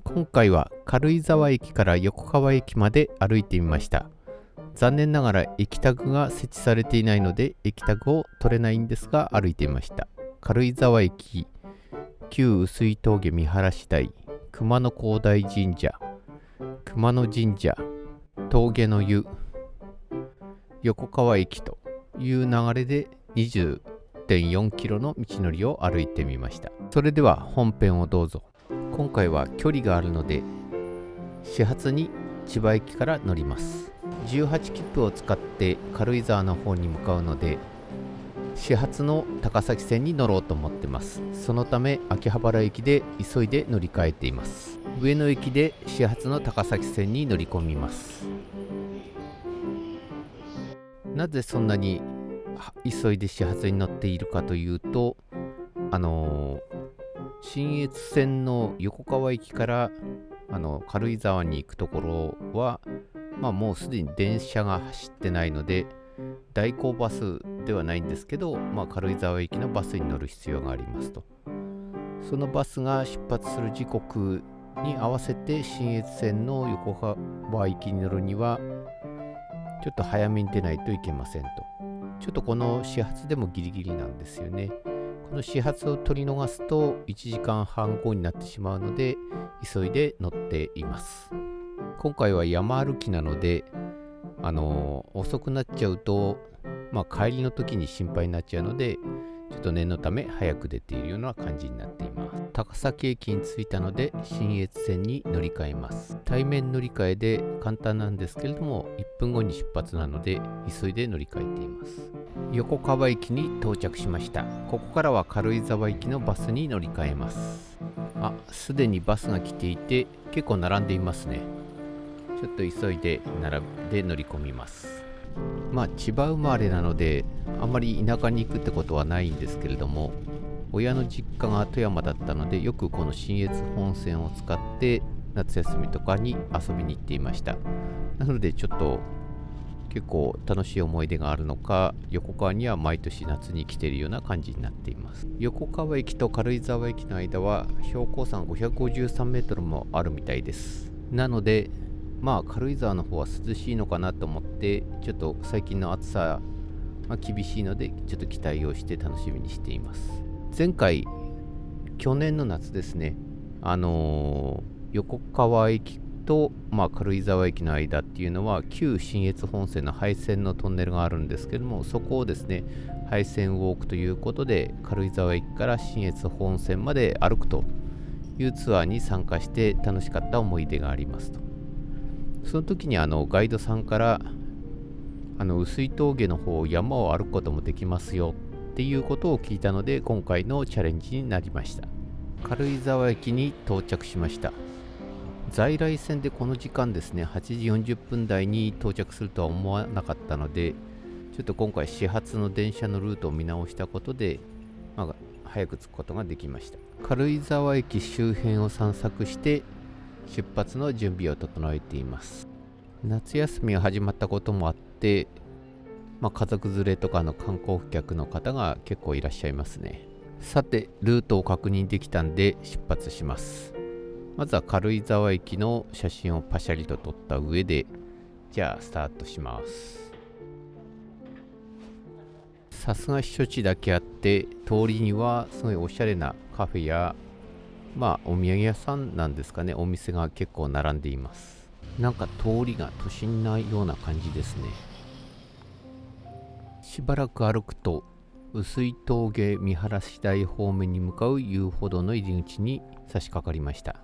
今回は軽井沢駅から横川駅まで歩いてみました。残念ながら駅タグが設置されていないので駅タグを取れないんですが歩いてみました。軽井沢駅、旧碓氷峠見晴台、熊野広大神社、熊野神社、峠の湯、横川駅という流れで20.4 キロの道のりを歩いてみました。それでは本編をどうぞ。今回は距離があるので始発に千葉駅から乗ります。18切符を使って軽井沢の方に向かうので始発の高崎線に乗ろうと思ってます。そのため秋葉原駅で急いで乗り換えています。上野駅で始発の高崎線に乗り込みます。なぜそんなに急いで始発に乗っているかというと、信越線の横川駅から軽井沢に行くところは、もうすでに電車が走ってないので代行バスではないんですけど、軽井沢駅のバスに乗る必要がありますと。そのバスが出発する時刻に合わせて信越線の横川駅に乗るにはちょっと早めに出ないといけませんと。ちょっとこの始発でもギリギリなんですよね。この始発を取り逃すと1時間半後になってしまうので急いで乗っています。今回は山歩きなので遅くなっちゃうと、帰りの時に心配になっちゃうのでちょっと念のため早く出ているような感じになっています。高崎駅に着いたので信越線に乗り換えます。対面乗り換えで簡単なんですけれども1分後に出発なので急いで乗り換えています。横川駅に到着しました。ここからは軽井沢駅のバスに乗り換えます。すでにバスが来ていて結構並んでいますね。ちょっと急いで並んで乗り込みます。千葉生まれなのであまり田舎に行くってことはないんですけれども、親の実家が富山だったのでよくこの信越本線を使って夏休みとかに遊びに行っていました。なのでちょっと結構楽しい思い出があるのか、横川には毎年夏に来ているような感じになっています。横川駅と軽井沢駅の間は標高差553メートルもあるみたいです。なので軽井沢の方は涼しいのかなと思って、ちょっと最近の暑さが厳しいのでちょっと期待をして楽しみにしています。前回去年の夏ですね、横川駅と、軽井沢駅の間っていうのは旧信越本線の廃線のトンネルがあるんですけども、そこをですね廃線ウォークということで軽井沢駅から信越本線まで歩くというツアーに参加して楽しかった思い出がありますと。その時にガイドさんから碓氷峠の方山を歩くこともできますよっていうことを聞いたので今回のチャレンジになりました。軽井沢駅に到着しました。在来線でこの時間ですね8時40分台に到着するとは思わなかったので、ちょっと今回始発の電車のルートを見直したことで、早く着くことができました。軽井沢駅周辺を散策して出発の準備を整えています。夏休みが始まったこともあって、家族連れとかの観光客の方が結構いらっしゃいますね。さてルートを確認できたんで出発します。まずは軽井沢駅の写真をパシャリと撮った上で、じゃあスタートします。さすが避暑地だけあって通りにはすごいおしゃれなカフェやお土産屋さんなんですかね、お店が結構並んでいます。なんか通りが都心なような感じですね。しばらく歩くと碓氷峠見晴台方面に向かう遊歩道の入り口に差し掛かりました。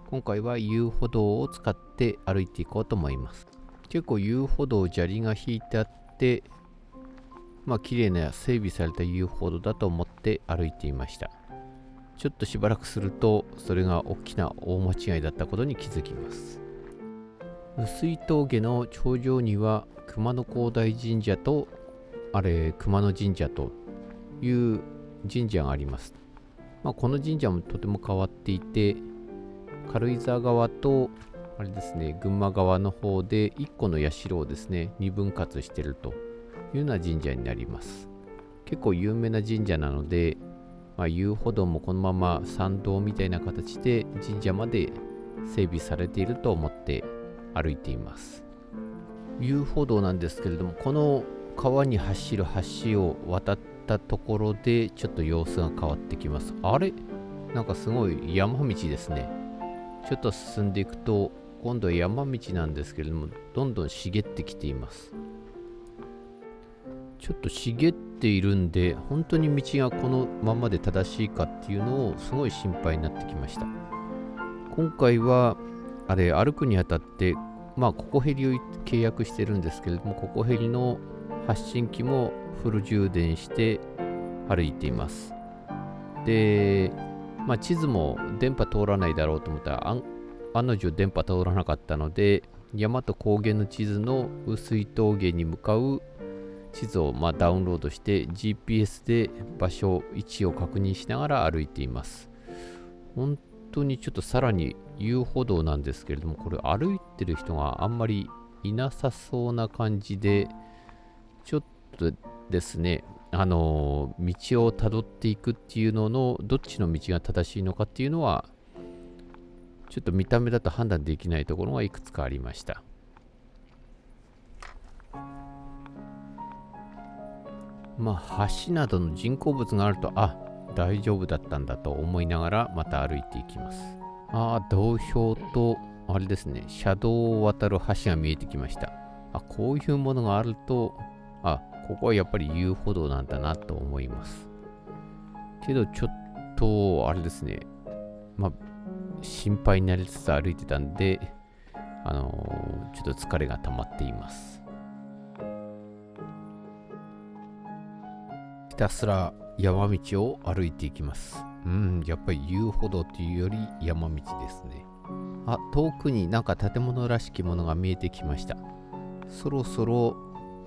今回は遊歩道を使って歩いていこうと思います。結構遊歩道砂利が引いてあって綺麗な整備された遊歩道だと思って歩いていました。ちょっとしばらくするとそれが大きな大間違いだったことに気づきます。碓氷峠の頂上には熊野広大神社と熊野神社という神社があります。この神社もとても変わっていて、軽井沢側と群馬側の方で1個の社をですね2分割しているというような神社になります。結構有名な神社なので、遊歩道もこのまま参道みたいな形で神社まで整備されていると思って歩いています。遊歩道なんですけれども、この川に走る橋を渡ったところでちょっと様子が変わってきます。あれ、なんかすごい山道ですね。ちょっと進んでいくと今度は山道なんですけれども、どんどん茂ってきています。ちょっと茂っているんで、本当に道がこのままで正しいかっていうのをすごい心配になってきました。今回は歩くにあたって、ココヘリを契約してるんですけれども、ココヘリの発信機もフル充電して歩いています。で、地図も電波通らないだろうと思ったら案の定電波通らなかったので、山と高原の地図の碓氷峠に向かう地図をダウンロードして GPS で場所位置を確認しながら歩いています。本当にちょっとさらに遊歩道なんですけれども、これ歩いてる人があんまりいなさそうな感じで、ちょっとですね、道をたどっていくっていうののどっちの道が正しいのかっていうのはちょっと見た目だと判断できないところがいくつかありました。橋などの人工物があると、大丈夫だったんだと思いながらまた歩いていきます。道標とあれですね、車道を渡る橋が見えてきました。こういうものがあると、ここはやっぱり遊歩道なんだなと思います。けどちょっとあれですね、心配になりつつ歩いてたんで、ちょっと疲れが溜まっています。ひたすら山道を歩いていきます。やっぱり遊歩道というより山道ですね。遠くになんか建物らしきものが見えてきました。そろそろ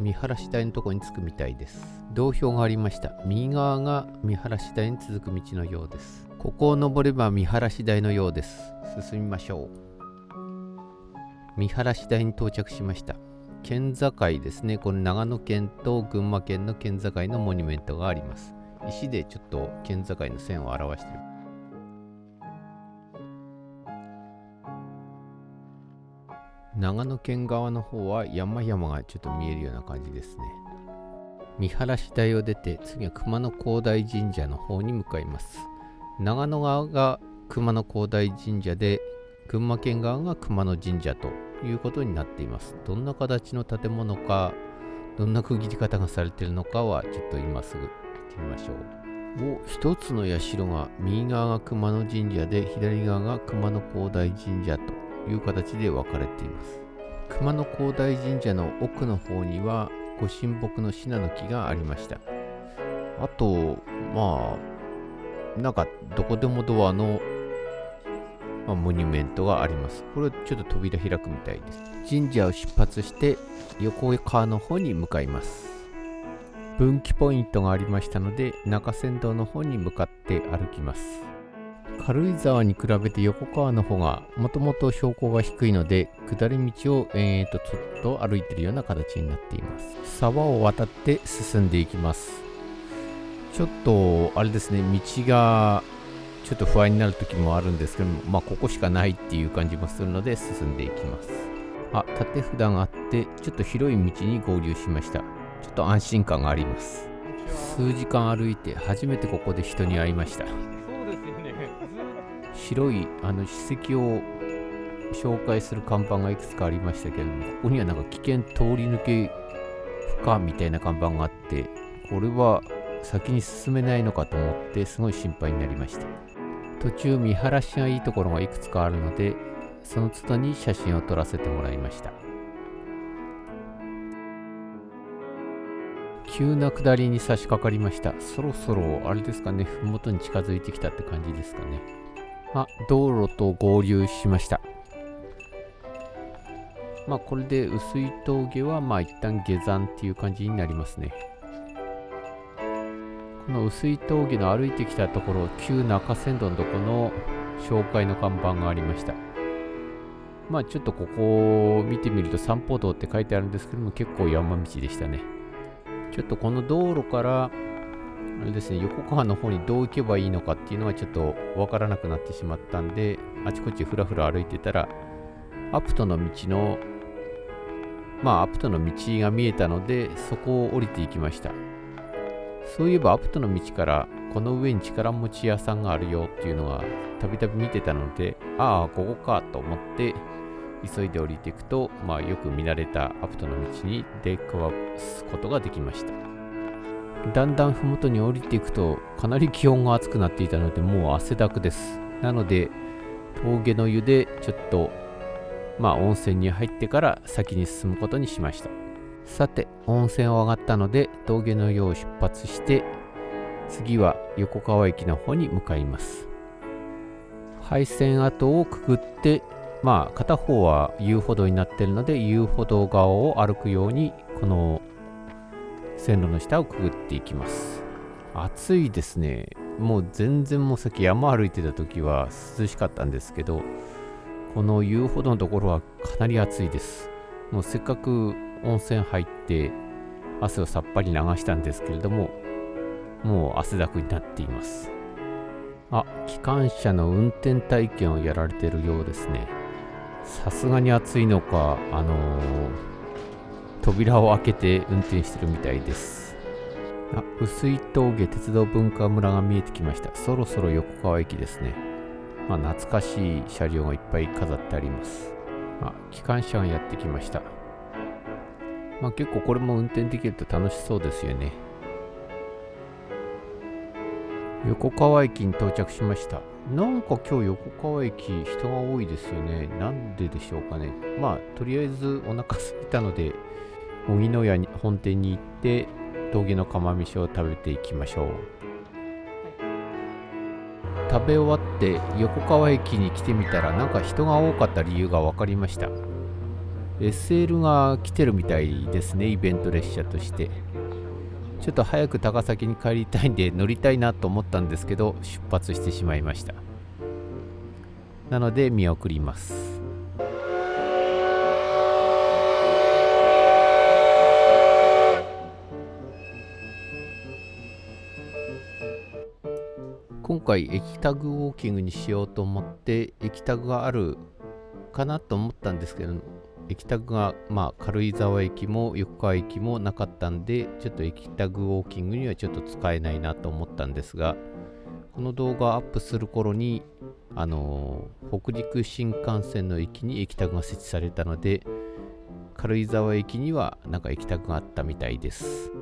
見晴らし台のところに着くみたいです。道標がありました。右側が見晴らし台に続く道のようです。ここを登れば見晴らし台のようです。進みましょう。見晴らし台に到着しました。県境ですね。この長野県と群馬県の県境のモニュメントがあります。石でちょっと県境の線を表している。長野県側の方は山々がちょっと見えるような感じですね。見晴らし台を出て、次は熊野広大神社の方に向かいます。長野側が熊野広大神社で、群馬県側が熊野神社ということになっています。どんな形の建物か、どんな区切り方がされているのかはちょっと今すぐ行ってみましょう。一つの社が右側が熊野神社で、左側が熊野広大神社という形で分かれています。熊野広大神社の奥の方にはご神木のシナノキがありました。あとなんかどこでもドアの、モニュメントがあります。これちょっと扉開くみたいです。神社を出発して横川の方に向かいます。分岐ポイントがありましたので、中山道の方に向かって歩きます。軽井沢に比べて横川の方がもともと標高が低いので、下り道を延々とちょっと歩いているような形になっています。沢を渡って進んでいきます。ちょっとあれですね、道がちょっと不安になる時もあるんですけども、ここしかないっていう感じもするので進んでいきます。縦札があってちょっと広い道に合流しました。ちょっと安心感があります。数時間歩いて初めてここで人に会いました。白い史跡を紹介する看板がいくつかありましたけれども、ここにはなんか危険通り抜け不可みたいな看板があって、これは先に進めないのかと思ってすごい心配になりました。途中見晴らしがいいところがいくつかあるので、その都度に写真を撮らせてもらいました。急な下りに差し掛かりました。そろそろあれですかね、麓に近づいてきたって感じですかね。道路と合流しました。これで碓氷峠は一旦下山っていう感じになりますね。この碓氷峠の歩いてきたところ、旧中山道のとこの紹介の看板がありました。ちょっとここを見てみると散歩道って書いてあるんですけども、結構山道でしたね。ちょっとこの道路からあれですね、横川の方にどう行けばいいのかっていうのはちょっとわからなくなってしまったんで、あちこちふらふら歩いてたら、アプトの道が見えたので、そこを降りていきました。そういえばアプトの道からこの上に力持ち屋さんがあるよっていうのがたびたび見てたので、ああここかと思って急いで降りていくと、よく見慣れたアプトの道に出くわすことができました。だんだん麓に降りていくとかなり気温が暑くなっていたので、もう汗だくです。なので峠の湯でちょっと温泉に入ってから先に進むことにしました。さて、温泉を上がったので峠の湯を出発して、次は横川駅の方に向かいます。廃線跡をくぐって、片方は遊歩道になっているので、遊歩道側を歩くようにこの線路の下をくぐっていきます。暑いですね。もう全然、もうさっき山歩いてた時は涼しかったんですけど、この遊歩道のところはかなり暑いです。もうせっかく温泉入って汗をさっぱり流したんですけれども、もう汗だくになっています。機関車の運転体験をやられているようですね。さすがに暑いのか、扉を開けて運転してるみたいです。碓氷峠鉄道文化村が見えてきました。そろそろ横川駅ですね。懐かしい車両がいっぱい飾ってあります。機関車がやってきました。結構これも運転できると楽しそうですよね。横川駅に到着しました。なんか今日横川駅人が多いですよね。なんででしょうかね。とりあえずお腹空いたので、荻野屋に本店に行って峠の釜飯を食べていきましょう。食べ終わって横川駅に来てみたら、なんか人が多かった理由が分かりました。 SL が来てるみたいですね、イベント列車として。ちょっと早く高崎に帰りたいんで乗りたいなと思ったんですけど、出発してしまいました。なので見送ります。今回駅タグウォーキングにしようと思って駅タグがあるかなと思ったんですけど、駅タグが軽井沢駅も横川駅もなかったんで、ちょっと駅タグウォーキングにはちょっと使えないなと思ったんですが、この動画をアップする頃に北陸新幹線の駅に駅タグが設置されたので、軽井沢駅にはなんか駅タグがあったみたいです。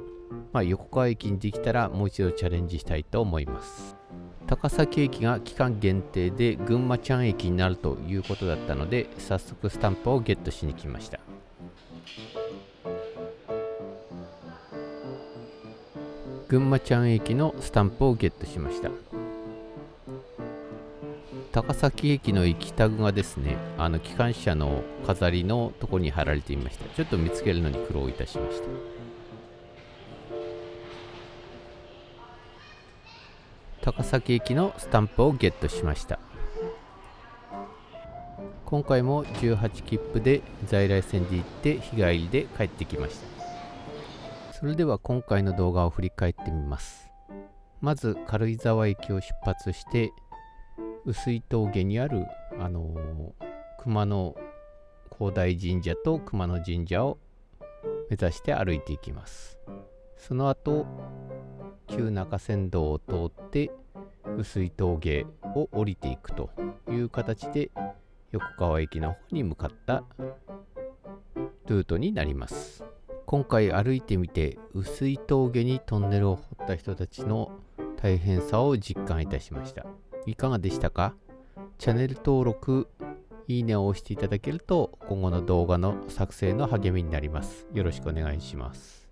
横川駅にできたらもう一度チャレンジしたいと思います。高崎駅が期間限定で群馬ちゃん駅になるということだったので、早速スタンプをゲットしに来ました。群馬ちゃん駅のスタンプをゲットしました。高崎駅の駅タグがですね、機関車の飾りのとこに貼られていました。ちょっと見つけるのに苦労いたしました。高崎駅のスタンプをゲットしました。今回も18切符で在来線で行って日帰りで帰ってきました。それでは今回の動画を振り返ってみます。まず軽井沢駅を出発して碓氷峠にある熊野広大神社と熊野神社を目指して歩いていきます。その後旧中山道を通って碓氷峠を降りていくという形で横川駅の方に向かったルートになります。今回歩いてみて碓氷峠にトンネルを掘った人たちの大変さを実感いたしました。いかがでしたか？チャンネル登録、いいねを押していただけると今後の動画の作成の励みになります。よろしくお願いします。